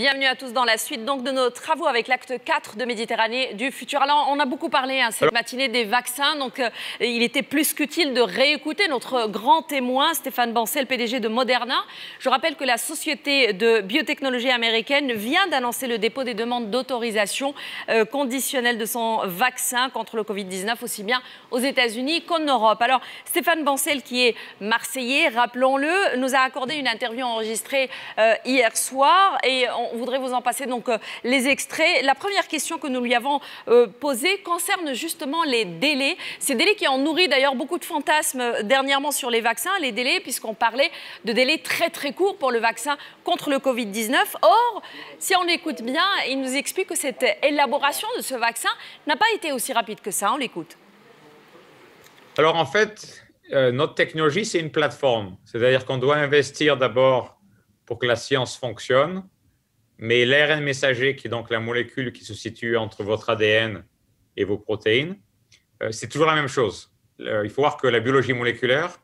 Bienvenue à tous dans la suite donc de nos travaux avec l'acte 4 de Méditerranée du futur. Alors, on a beaucoup parlé cette matinée des vaccins, donc il était plus qu'utile de réécouter notre grand témoin, Stéphane Bancel, PDG de Moderna. Je rappelle que la société de biotechnologie américaine vient d'annoncer le dépôt des demandes d'autorisation conditionnelle de son vaccin contre le Covid-19, aussi bien aux États-Unis qu'en Europe. Alors, Stéphane Bancel, qui est marseillais, rappelons-le, nous a accordé une interview enregistrée hier soir et on voudrait vous en passer donc les extraits. La première question que nous lui avons posée concerne justement les délais. Ces délais qui ont nourri d'ailleurs beaucoup de fantasmes dernièrement sur les vaccins, les délais, puisqu'on parlait de délais très très courts pour le vaccin contre le Covid-19. Or, si on l'écoute bien, il nous explique que cette élaboration de ce vaccin n'a pas été aussi rapide que ça. On l'écoute. Alors en fait, notre technologie, c'est une plateforme. C'est-à-dire qu'on doit investir d'abord pour que la science fonctionne. Mais l'ARN messager, qui est donc la molécule qui se situe entre votre ADN et vos protéines, c'est toujours la même chose. Il faut voir que la biologie moléculaire,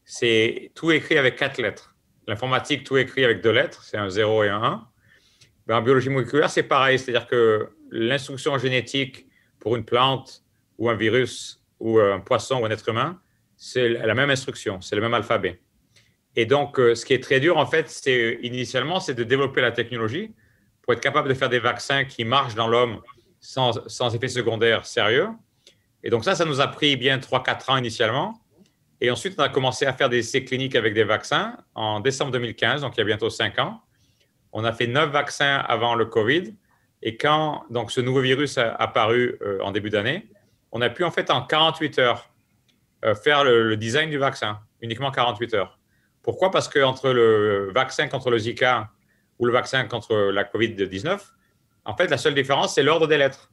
c'est tout écrit avec 4 lettres. L'informatique, tout écrit avec 2 lettres, c'est un 0 et un 1. Ben, en biologie moléculaire, c'est pareil. C'est-à-dire que l'instruction génétique pour une plante ou un virus ou un poisson ou un être humain, c'est la même instruction, c'est le même alphabet. Et donc, ce qui est très dur, en fait, initialement, c'est de développer la technologie pour être capable de faire des vaccins qui marchent dans l'homme sans effet secondaire sérieux. Et donc ça nous a pris bien 3-4 ans initialement. Et ensuite, on a commencé à faire des essais cliniques avec des vaccins en décembre 2015, donc il y a bientôt 5 ans. On a fait 9 vaccins avant le Covid. Et quand donc, ce nouveau virus a apparu en début d'année, on a pu en fait en 48 heures faire le design du vaccin, uniquement 48 heures. Pourquoi? Parce qu'entre le vaccin contre le Zika ou le vaccin contre la COVID-19, en fait, la seule différence, c'est l'ordre des lettres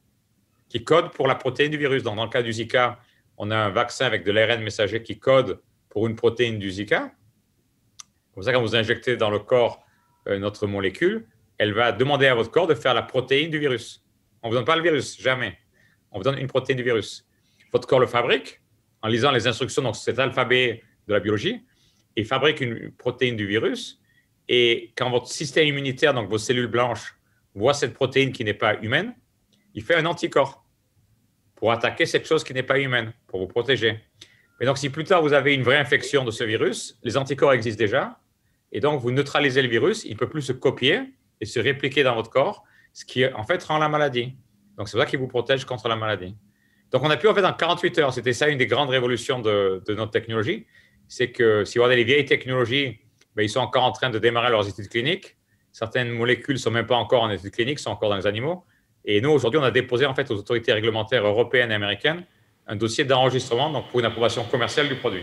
qui codent pour la protéine du virus. Donc, dans le cas du Zika, on a un vaccin avec de l'ARN messager qui code pour une protéine du Zika. Comme ça, quand vous injectez dans le corps notre molécule, elle va demander à votre corps de faire la protéine du virus. On ne vous donne pas le virus, jamais. On vous donne une protéine du virus. Votre corps le fabrique en lisant les instructions, donc cet alphabet de la biologie. Il fabrique une protéine du virus. Et quand votre système immunitaire, donc vos cellules blanches, voit cette protéine qui n'est pas humaine, il fait un anticorps pour attaquer cette chose qui n'est pas humaine, pour vous protéger. Mais donc, si plus tard vous avez une vraie infection de ce virus, les anticorps existent déjà. Et donc, vous neutralisez le virus, il ne peut plus se copier et se répliquer dans votre corps, ce qui, en fait, rend la maladie. Donc, c'est pour ça qu'il vous protège contre la maladie. Donc, on a pu, en fait, en 48 heures, c'était ça une des grandes révolutions de notre technologie, c'est que si vous regardez les vieilles technologies, ben, ils sont encore en train de démarrer leurs études cliniques. Certaines molécules ne sont même pas encore en études cliniques, sont encore dans les animaux. Et nous, aujourd'hui, on a déposé en fait aux autorités réglementaires européennes et américaines un dossier d'enregistrement donc pour une approbation commerciale du produit.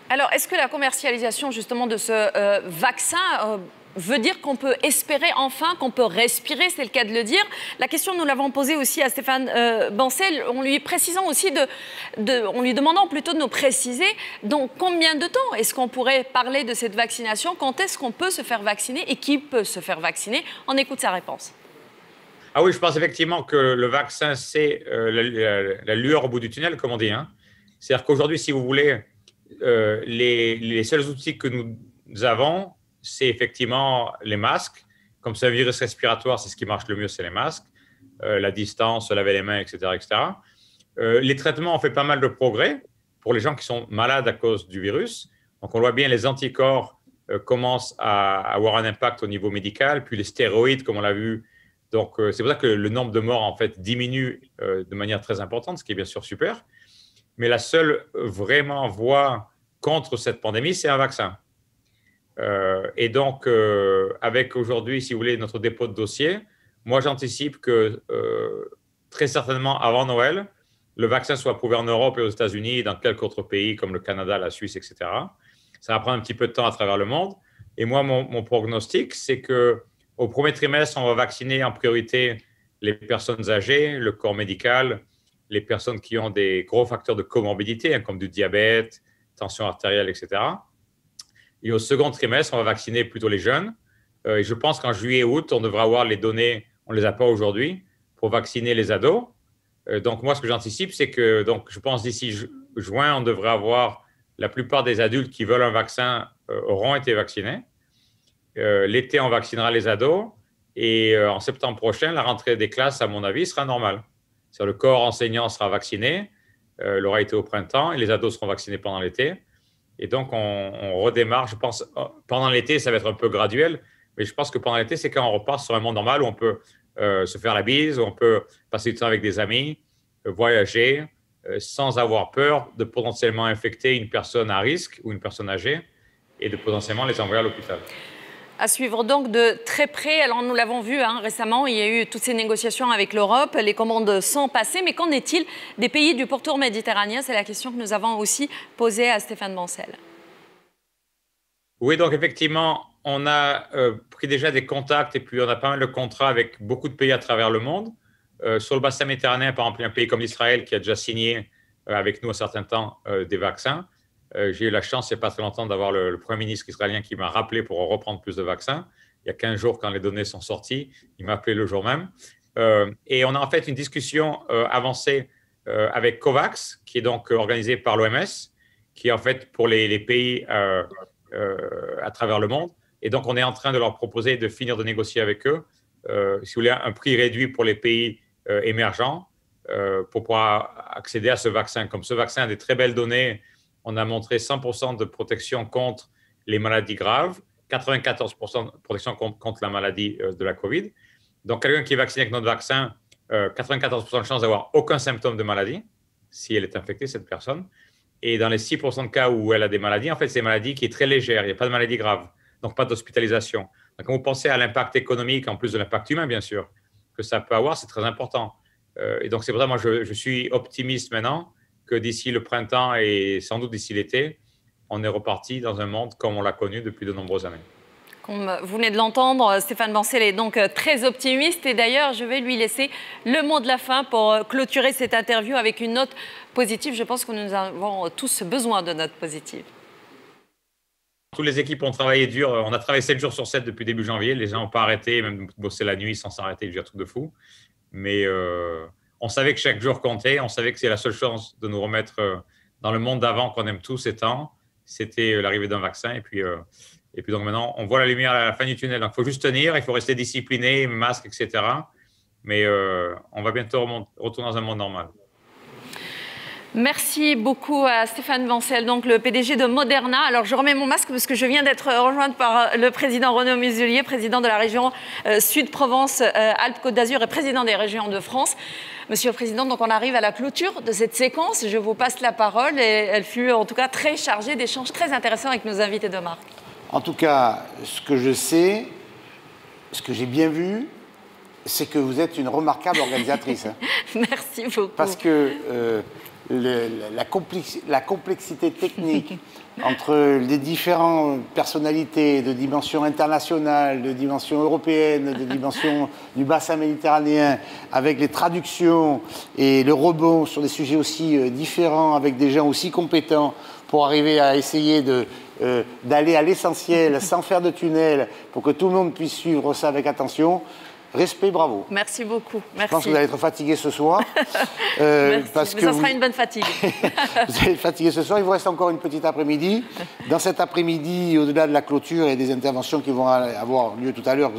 Alors, est-ce que la commercialisation justement de ce vaccin veut dire qu'on peut espérer enfin, qu'on peut respirer, c'est le cas de le dire. La question, nous l'avons posée aussi à Stéphane Bancel, en lui précisant aussi, en lui demandant plutôt de nous préciser dans combien de temps est-ce qu'on pourrait parler de cette vaccination, quand est-ce qu'on peut se faire vacciner et qui peut se faire vacciner. On écoute sa réponse. Ah oui, je pense effectivement que le vaccin, c'est la lueur au bout du tunnel, comme on dit. Hein. C'est-à-dire qu'aujourd'hui, si vous voulez, les seuls outils que nous avons, c'est effectivement les masques. Comme c'est un virus respiratoire, c'est ce qui marche le mieux, c'est les masques. La distance, se laver les mains, etc. etc. Les traitements ont fait pas mal de progrès pour les gens qui sont malades à cause du virus. Donc, on voit bien les anticorps commencent à avoir un impact au niveau médical, puis les stéroïdes, comme on l'a vu. Donc, c'est pour ça que le nombre de morts, en fait, diminue de manière très importante, ce qui est bien sûr super. Mais la seule vraiment voie contre cette pandémie, c'est un vaccin. Et donc, avec aujourd'hui, si vous voulez, notre dépôt de dossier, moi, j'anticipe que très certainement avant Noël, le vaccin soit approuvé en Europe et aux États-Unis et dans quelques autres pays comme le Canada, la Suisse, etc. Ça va prendre un petit peu de temps à travers le monde. Et moi, mon prognostic, c'est qu'au premier trimestre, on va vacciner en priorité les personnes âgées, le corps médical, les personnes qui ont des gros facteurs de comorbidité, hein, comme du diabète, tension artérielle, etc. Et au second trimestre, on va vacciner plutôt les jeunes. Et je pense qu'en juillet et août, on devra avoir les données, on ne les a pas aujourd'hui, pour vacciner les ados. Donc, moi, ce que j'anticipe, c'est que donc, je pense d'ici juin, on devrait avoir la plupart des adultes qui veulent un vaccin auront été vaccinés. L'été, on vaccinera les ados. Et en septembre prochain, la rentrée des classes, à mon avis, sera normale. Le corps enseignant sera vacciné, l'aura été au printemps, et les ados seront vaccinés pendant l'été. Et donc, on redémarre. Je pense, pendant l'été, ça va être un peu graduel, mais je pense que pendant l'été, c'est quand on repart sur un monde normal où on peut se faire la bise, où on peut passer du temps avec des amis, voyager, sans avoir peur de potentiellement infecter une personne à risque ou une personne âgée et de potentiellement les envoyer à l'hôpital. À suivre donc de très près. Alors nous l'avons vu récemment, il y a eu toutes ces négociations avec l'Europe, les commandes sont passées, mais qu'en est-il des pays du pourtour méditerranéen? C'est la question que nous avons aussi posée à Stéphane Bancel. Oui, donc effectivement, on a pris déjà des contacts et puis on a pas mal de contrats avec beaucoup de pays à travers le monde. Sur le bassin méditerranéen, par exemple, un pays comme l'Israël qui a déjà signé avec nous un certain temps des vaccins. J'ai eu la chance, il n'y a pas très longtemps, d'avoir le Premier ministre israélien qui m'a rappelé pour reprendre plus de vaccins. Il y a 15 jours, quand les données sont sorties, il m'a appelé le jour même. Et on a en fait une discussion avancée avec COVAX, qui est donc organisée par l'OMS, qui est en fait pour les pays à travers le monde. Et donc, on est en train de leur proposer de finir de négocier avec eux, si vous voulez, un prix réduit pour les pays émergents pour pouvoir accéder à ce vaccin. Comme ce vaccin a des très belles données, on a montré 100% de protection contre les maladies graves, 94% de protection contre la maladie de la COVID. Donc, quelqu'un qui est vacciné avec notre vaccin, 94% de chance d'avoir aucun symptôme de maladie, si elle est infectée, cette personne. Et dans les 6% de cas où elle a des maladies, en fait, c'est une maladie qui est très légère, il n'y a pas de maladie grave, donc pas d'hospitalisation. Donc, quand vous pensez à l'impact économique, en plus de l'impact humain, bien sûr, que ça peut avoir, c'est très important. Et donc, c'est pour ça que moi, je suis optimiste maintenant que d'ici le printemps et sans doute d'ici l'été, on est reparti dans un monde comme on l'a connu depuis de nombreuses années. Comme vous venez de l'entendre, Stéphane Bancel est donc très optimiste. Et d'ailleurs, je vais lui laisser le mot de la fin pour clôturer cette interview avec une note positive. Je pense que nous avons tous besoin de notes positives. Toutes les équipes ont travaillé dur. On a travaillé 7 jours sur 7 depuis début janvier. Les gens n'ont pas arrêté, même bosser la nuit sans s'arrêter, je veux dire, truc de fou. Mais on savait que chaque jour comptait. On savait que c'est la seule chance de nous remettre dans le monde d'avant qu'on aime tous ces temps. C'était l'arrivée d'un vaccin. Et puis donc maintenant, on voit la lumière à la fin du tunnel. Donc il faut juste tenir, il faut rester discipliné, masque, etc. Mais on va bientôt retourner dans un monde normal. Merci beaucoup à Stéphane Bancel, donc le PDG de Moderna. Alors je remets mon masque parce que je viens d'être rejointe par le président Renaud Muselier, président de la région Sud-Provence-Alpes-Côte d'Azur et président des régions de France. Monsieur le Président, donc on arrive à la clôture de cette séquence. Je vous passe la parole et elle fut en tout cas très chargée d'échanges très intéressants avec nos invités de marque. En tout cas, ce que je sais, ce que j'ai bien vu, c'est que vous êtes une remarquable organisatrice. Hein. Merci beaucoup. Parce que la complexité technique entre les différentes personnalités de dimension internationale, de dimension européenne, de dimension du bassin méditerranéen, avec les traductions et le rebond sur des sujets aussi différents, avec des gens aussi compétents pour arriver à essayer d'aller à l'essentiel sans faire de tunnel pour que tout le monde puisse suivre ça avec attention. Respect, bravo. Merci beaucoup. Merci. Je pense que vous allez être fatigué ce soir. Parce que ça sera une bonne fatigue. Vous allez être fatigué ce soir. Il vous reste encore une petite après-midi. Dans cet après-midi, au-delà de la clôture et des interventions qui vont avoir lieu tout à l'heure, que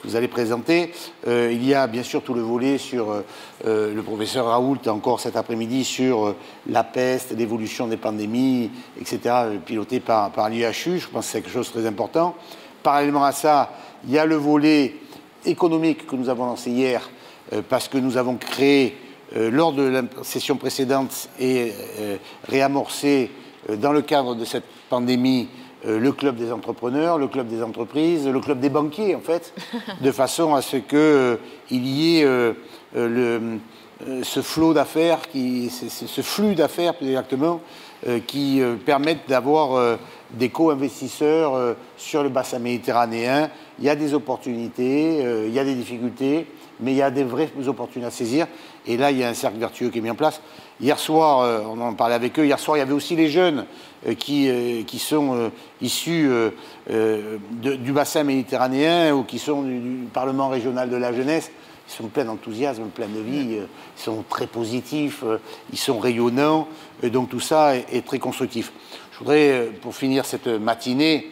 vous allez présenter, il y a bien sûr tout le volet sur le professeur Raoult, encore cet après-midi, sur la peste, l'évolution des pandémies, etc., piloté par l'IHU. Je pense que c'est quelque chose de très important. Parallèlement à ça, il y a le volet économique que nous avons lancé hier, parce que nous avons créé, lors de la session précédente, et réamorcé, dans le cadre de cette pandémie, le club des entrepreneurs, le club des entreprises, le club des banquiers, en fait, de façon à ce qu'il y ait ce flot d'affaires, ce flux d'affaires, plus exactement, qui permettent d'avoir des co-investisseurs sur le bassin méditerranéen. Il y a des opportunités, il y a des difficultés, mais il y a des vraies opportunités à saisir. Et là, il y a un cercle vertueux qui est mis en place. Hier soir, on en parlait avec eux, hier soir, il y avait aussi les jeunes qui sont issus du bassin méditerranéen ou qui sont du Parlement régional de la jeunesse. Ils sont pleins d'enthousiasme, pleins de vie, ils sont très positifs, ils sont rayonnants, et donc tout ça est très constructif. Je voudrais, pour finir cette matinée,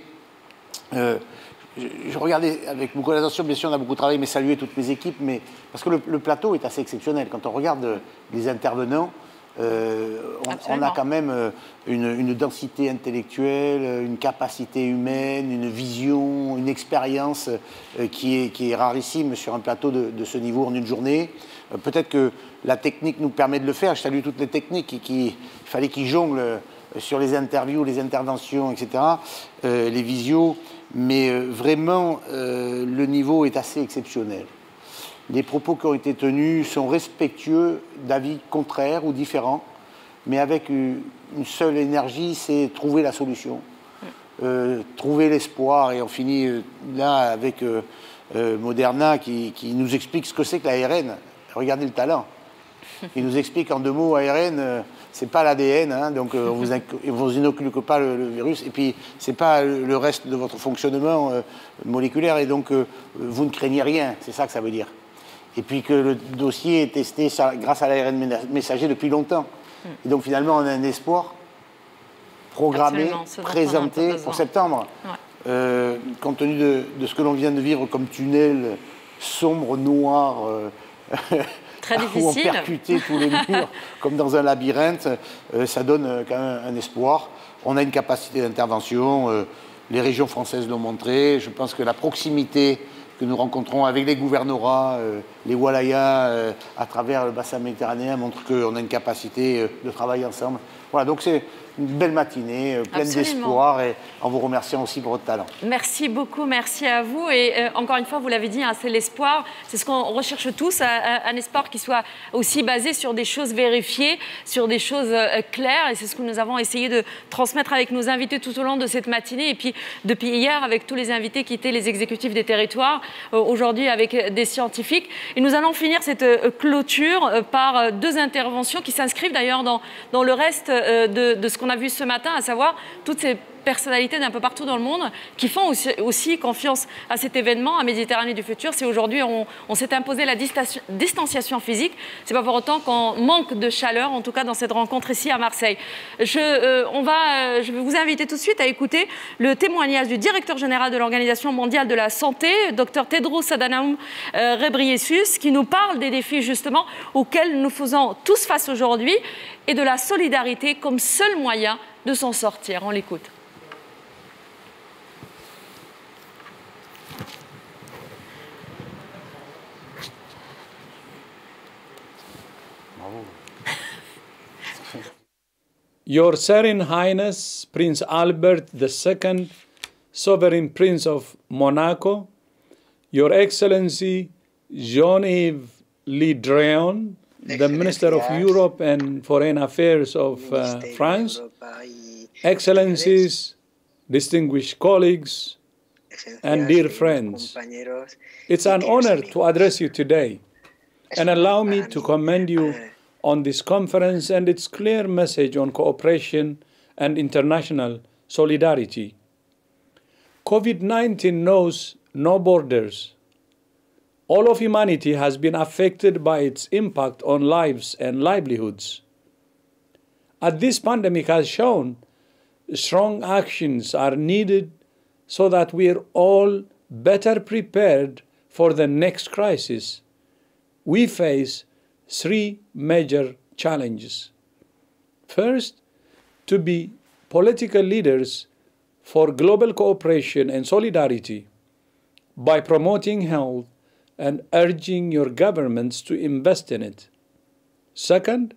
je regardais avec beaucoup d'attention, bien sûr, on a beaucoup travaillé, mais saluer toutes mes équipes, mais parce que le plateau est assez exceptionnel. Quand on regarde les intervenants, on a quand même une densité intellectuelle, une capacité humaine, une vision, une expérience qui est rarissime sur un plateau de ce niveau en une journée. Peut-être que la technique nous permet de le faire. Je salue toutes les techniques il fallait qu'ils jonglent sur les interviews, les interventions, etc., les visios. Mais vraiment, le niveau est assez exceptionnel. Les propos qui ont été tenus sont respectueux d'avis contraires ou différents, mais avec une seule énergie, c'est trouver la solution, trouver l'espoir. Et on finit là avec Moderna qui nous explique ce que c'est que l'ARN. Regardez le talent. Il nous explique en 2 mots, ARN, c'est pas l'ADN, hein, donc on vous inocule pas le virus, et puis c'est pas le reste de votre fonctionnement moléculaire, et donc vous ne craignez rien, c'est ça que ça veut dire. Et puis que le dossier est testé grâce à l'ARN messager depuis longtemps. Et donc finalement on a un espoir programmé, présenté pour septembre. Ouais. Compte tenu de ce que l'on vient de vivre comme tunnel sombre, noir, très difficile, où on percutait tous les murs comme dans un labyrinthe, ça donne quand même un espoir. On a une capacité d'intervention, les régions françaises l'ont montré. Je pense que la proximité que nous rencontrons avec les gouvernorats, les Walayas, à travers le bassin méditerranéen, montre qu'on a une capacité de travailler ensemble. Voilà, donc c'est une belle matinée, pleine d'espoir, et en vous remerciant aussi pour votre talent. Merci beaucoup, merci à vous. Et encore une fois, vous l'avez dit, hein, c'est l'espoir, c'est ce qu'on recherche tous, un espoir qui soit aussi basé sur des choses vérifiées, sur des choses claires. Et c'est ce que nous avons essayé de transmettre avec nos invités tout au long de cette matinée. Et puis, depuis hier, avec tous les invités qui étaient les exécutifs des territoires, aujourd'hui avec des scientifiques. Et nous allons finir cette clôture par 2 interventions qui s'inscrivent d'ailleurs dans le reste de ce qu'on a vu ce matin, à savoir toutes ces personnalités d'un peu partout dans le monde qui font aussi confiance à cet événement, à Méditerranée du futur. C'est aujourd'hui, on s'est imposé la distanciation physique. C'est pas pour autant qu'on manque de chaleur, en tout cas dans cette rencontre ici à Marseille. Je vais vous inviter tout de suite à écouter le témoignage du directeur général de l'Organisation mondiale de la santé, Dr Tedros Adhanom Ghebreyesus, qui nous parle des défis justement auxquels nous faisons tous face aujourd'hui et de la solidarité comme seul moyen de s'en sortir. On l'écoute. Your Serene Highness, Prince Albert II, Sovereign Prince of Monaco, Your Excellency Jean-Yves Le Drian, the Minister of Europe and Foreign Affairs of France, Excellencies, distinguished colleagues, and dear friends, it's an honor to address you today, and allow me to commend you on this conference and its clear message on cooperation and international solidarity. COVID-19 knows no borders. All of humanity has been affected by its impact on lives and livelihoods. As this pandemic has shown, strong actions are needed so that we are all better prepared for the next crisis. We face 3 major challenges. First, to be political leaders for global cooperation and solidarity by promoting health and urging your governments to invest in it. Second,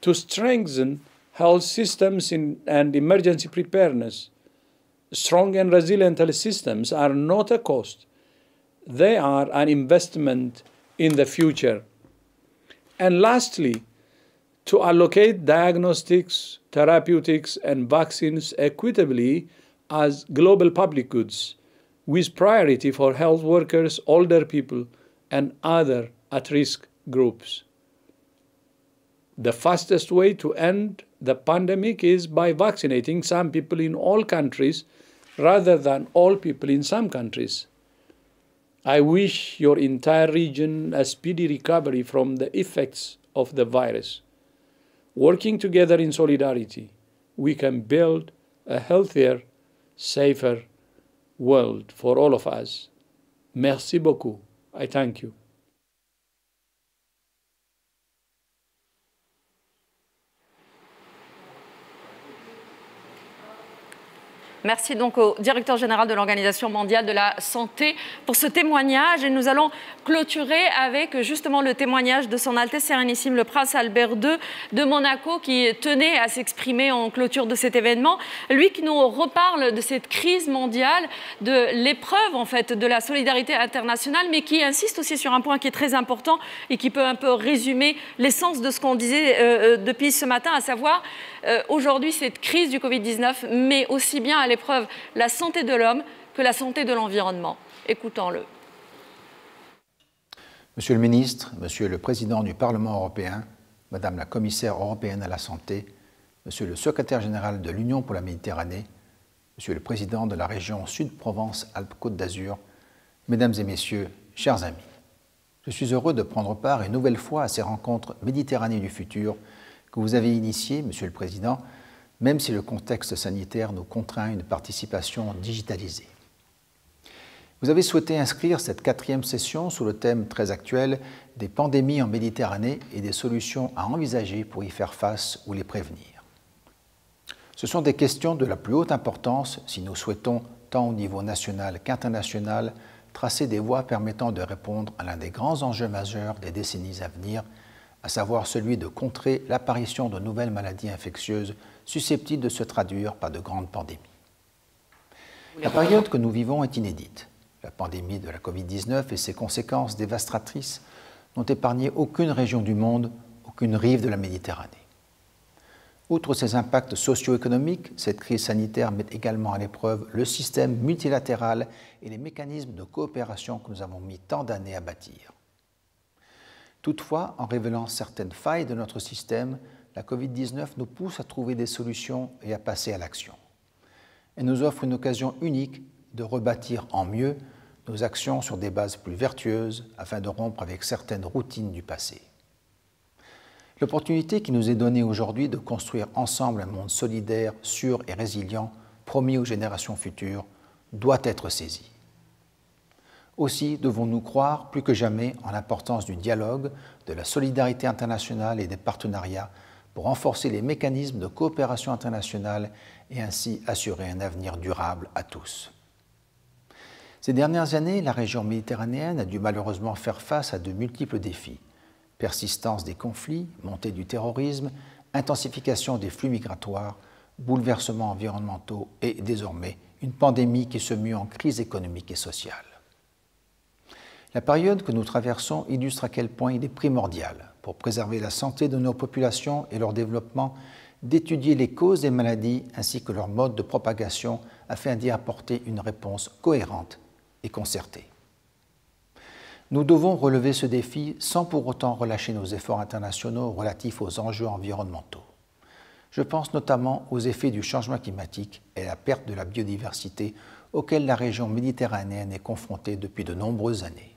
to strengthen health systems and emergency preparedness. Strong and resilient health systems are not a cost. They are an investment in the future. And lastly, to allocate diagnostics, therapeutics, and vaccines equitably as global public goods, with priority for health workers, older people, and other at-risk groups. The fastest way to end the pandemic is by vaccinating some people in all countries rather than all people in some countries. I wish your entire region a speedy recovery from the effects of the virus. Working together in solidarity, we can build a healthier, safer world for all of us. Merci beaucoup. I thank you. Merci donc au directeur général de l'Organisation mondiale de la santé pour ce témoignage. Et nous allons clôturer avec justement le témoignage de Son Altesse Sérénissime le Prince Albert II de Monaco qui tenait à s'exprimer en clôture de cet événement. Lui qui nous reparle de cette crise mondiale, de l'épreuve en fait de la solidarité internationale, mais qui insiste aussi sur un point qui est très important et qui peut un peu résumer l'essence de ce qu'on disait depuis ce matin, à savoir aujourd'hui cette crise du Covid-19 met aussi bien à l'épreuve la santé de l'homme que la santé de l'environnement. Écoutons-le. Monsieur le ministre, Monsieur le Président du Parlement européen, Madame la Commissaire européenne à la santé, Monsieur le Secrétaire général de l'Union pour la Méditerranée, Monsieur le Président de la région Sud-Provence-Alpes-Côte d'Azur, Mesdames et Messieurs, chers amis, je suis heureux de prendre part une nouvelle fois à ces rencontres Méditerranée du futur que vous avez initiées, Monsieur le Président, même si le contexte sanitaire nous contraint à une participation digitalisée. Vous avez souhaité inscrire cette 4e session sous le thème très actuel des pandémies en Méditerranée et des solutions à envisager pour y faire face ou les prévenir. Ce sont des questions de la plus haute importance si nous souhaitons, tant au niveau national qu'international, tracer des voies permettant de répondre à l'un des grands enjeux majeurs des décennies à venir, à savoir celui de contrer l'apparition de nouvelles maladies infectieuses susceptibles de se traduire par de grandes pandémies. La période que nous vivons est inédite. La pandémie de la Covid-19 et ses conséquences dévastatrices n'ont épargné aucune région du monde, aucune rive de la Méditerranée. Outre ses impacts socio-économiques, cette crise sanitaire met également à l'épreuve le système multilatéral et les mécanismes de coopération que nous avons mis tant d'années à bâtir. Toutefois, en révélant certaines failles de notre système, la Covid-19 nous pousse à trouver des solutions et à passer à l'action. Elle nous offre une occasion unique de rebâtir en mieux nos actions sur des bases plus vertueuses afin de rompre avec certaines routines du passé. L'opportunité qui nous est donnée aujourd'hui de construire ensemble un monde solidaire, sûr et résilient, promis aux générations futures, doit être saisie. Aussi devons-nous croire plus que jamais en l'importance du dialogue, de la solidarité internationale et des partenariats pour renforcer les mécanismes de coopération internationale et ainsi assurer un avenir durable à tous. Ces dernières années, la région méditerranéenne a dû malheureusement faire face à de multiples défis. Persistance des conflits, montée du terrorisme, intensification des flux migratoires, bouleversements environnementaux et désormais une pandémie qui se mue en crise économique et sociale. La période que nous traversons illustre à quel point il est primordial, pour préserver la santé de nos populations et leur développement, d'étudier les causes des maladies ainsi que leur mode de propagation afin d'y apporter une réponse cohérente et concertée. Nous devons relever ce défi sans pour autant relâcher nos efforts internationaux relatifs aux enjeux environnementaux. Je pense notamment aux effets du changement climatique et à la perte de la biodiversité auxquels la région méditerranéenne est confrontée depuis de nombreuses années.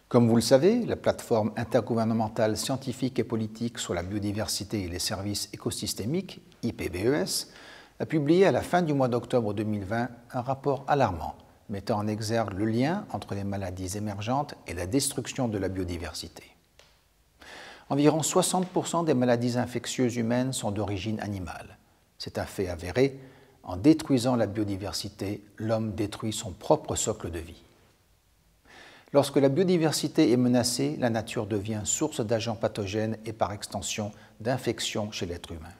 Comme vous le savez, la plateforme intergouvernementale scientifique et politique sur la biodiversité et les services écosystémiques, IPBES, a publié à la fin du mois d'octobre 2020 un rapport alarmant mettant en exergue le lien entre les maladies émergentes et la destruction de la biodiversité. Environ 60% des maladies infectieuses humaines sont d'origine animale. C'est un fait avéré. En détruisant la biodiversité, l'homme détruit son propre socle de vie. Lorsque la biodiversité est menacée, la nature devient source d'agents pathogènes et par extension d'infections chez l'être humain.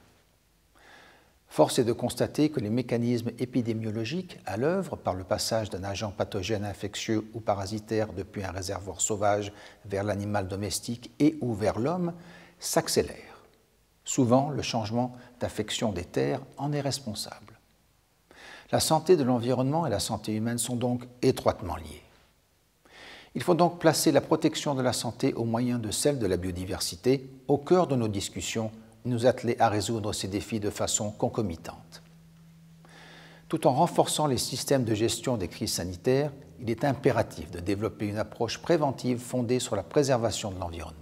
Force est de constater que les mécanismes épidémiologiques à l'œuvre par le passage d'un agent pathogène infectieux ou parasitaire depuis un réservoir sauvage vers l'animal domestique et ou vers l'homme s'accélèrent. Souvent, le changement d'affection des terres en est responsable. La santé de l'environnement et la santé humaine sont donc étroitement liées. Il faut donc placer la protection de la santé au moyen de celle de la biodiversité au cœur de nos discussions et nous atteler à résoudre ces défis de façon concomitante. Tout en renforçant les systèmes de gestion des crises sanitaires, il est impératif de développer une approche préventive fondée sur la préservation de l'environnement.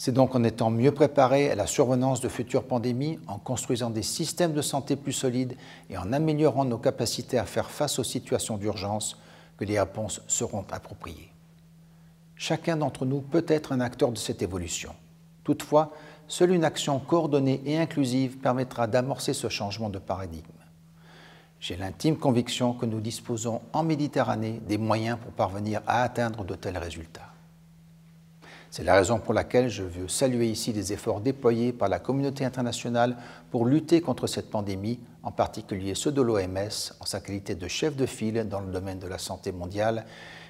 C'est donc en étant mieux préparés à la survenance de futures pandémies, en construisant des systèmes de santé plus solides et en améliorant nos capacités à faire face aux situations d'urgence que les réponses seront appropriées. Chacun d'entre nous peut être un acteur de cette évolution. Toutefois, seule une action coordonnée et inclusive permettra d'amorcer ce changement de paradigme. J'ai l'intime conviction que nous disposons en Méditerranée des moyens pour parvenir à atteindre de tels résultats. C'est la raison pour laquelle je veux saluer ici les efforts déployés par la communauté internationale pour lutter contre cette pandémie, en particulier ceux de l'OMS en sa qualité de chef de file dans le domaine de la santé mondiale,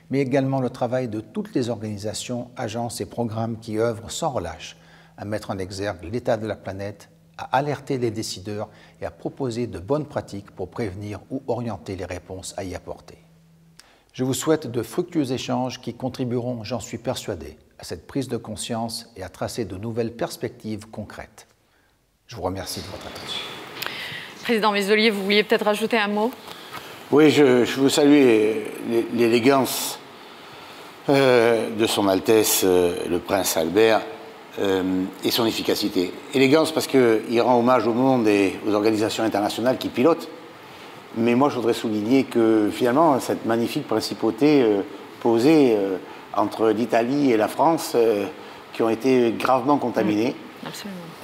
mais également le travail de toutes les organisations, agences et programmes qui œuvrent sans relâche à mettre en exergue l'état de la planète, à alerter les décideurs et à proposer de bonnes pratiques pour prévenir ou orienter les réponses à y apporter. Je vous souhaite de fructueux échanges qui contribueront, j'en suis persuadé, à cette prise de conscience et à tracer de nouvelles perspectives concrètes. Je vous remercie de votre attention. Président Muselier, vous vouliez peut-être ajouter un mot? Oui, je veux saluer l'élégance de son Altesse le Prince Albert et son efficacité. Élégance parce qu'il rend hommage au monde et aux organisations internationales qui pilotent. Mais moi, je voudrais souligner que finalement, cette magnifique principauté posée entre l'Italie et la France, qui ont été gravement contaminés,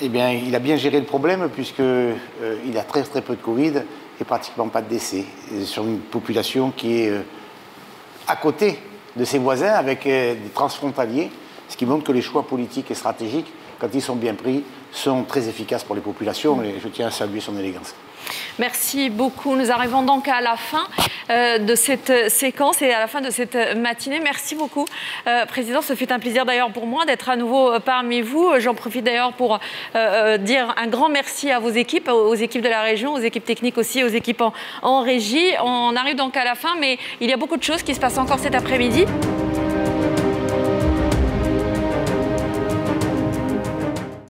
eh bien, il a bien géré le problème puisqu'il a très peu de Covid et pratiquement pas de décès sur une population qui est à côté de ses voisins avec des transfrontaliers, ce qui montre que les choix politiques et stratégiques, quand ils sont bien pris, sont très efficaces pour les populations et je tiens à saluer son élégance. Merci beaucoup. Nous arrivons donc à la fin de cette séquence et à la fin de cette matinée. Merci beaucoup, Président. Ce fut un plaisir d'ailleurs pour moi d'être à nouveau parmi vous. J'en profite d'ailleurs pour dire un grand merci à vos équipes, aux équipes de la région, aux équipes techniques aussi, aux équipes en régie. On arrive donc à la fin, mais il y a beaucoup de choses qui se passent encore cet après-midi.